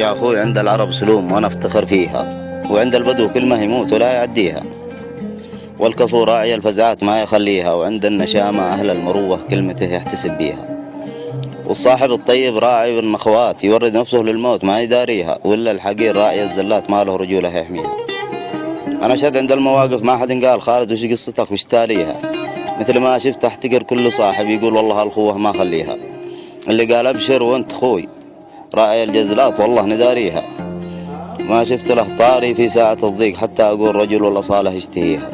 يا أخوي عند العرب سلوم وأنا أفتخر فيها، وعند البدو كلمة يموت ولا يعديها، والكفو راعي الفزعات ما يخليها، وعند النشامة أهل المروة كلمته يحتسب بيها، والصاحب الطيب راعي بالنخوات يورد نفسه للموت ما يداريها، وإلا الحقير راعي الزلات ما له رجوله يحميها. أنا شد عند المواقف ما حد قال خالد وش قصتك وش تاليها، مثل ما شفت احتقر كل صاحب يقول والله الخوة ما خليها، اللي قال أبشر وانت خوي راعي الجزلات والله نداريها، ما شفت له طاري في ساعة الضيق حتى أقول رجل والأصالة يشتهيها،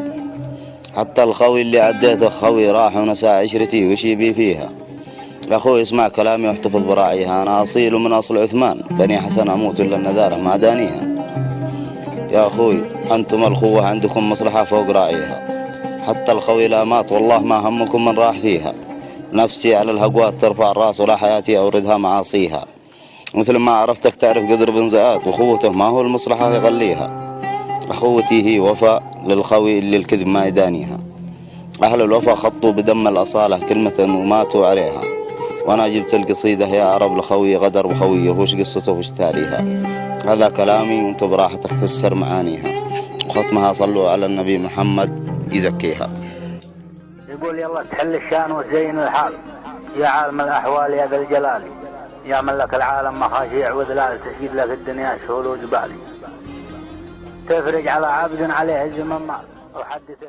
حتى الخوي اللي عديته خوي راح ونسى عشرتي وش يبي فيها. أخوي اسمع كلامي واحتفظ براعيها، أنا أصيل من أصل عثمان بني حسن أموت إلا النذارة ما دانيها. يا أخوي أنتم الخوة عندكم مصلحة فوق راعيها، حتى الخوي لا مات والله ما همكم من راح فيها، نفسي على الهقوات ترفع الراس ولا حياتي أوردها معاصيها، مثل ما عرفتك تعرف قدر بن زياد وخوته ما هو المصلحة يغليها، أخوتي هي وفاء للخوي اللي الكذب ما يدانيها، أهل الوفا خطوا بدم الأصالة كلمة وماتوا عليها، وأنا جبت القصيدة يا عرب لخوي غدر بخويه وش قصته وش تاليها، هذا كلامي وانت براحتك فسر معانيها، وختمها صلوا على النبي محمد يزكيها. يقول يلا تحل الشان وتزين الحال يا عالم الأحوال يا ذا الجلال، يا من لك العالم مخاشيع وذلال، تسجد لك الدنيا سهول وجبال، تفرج على عبد عليه الزمن مال وحدث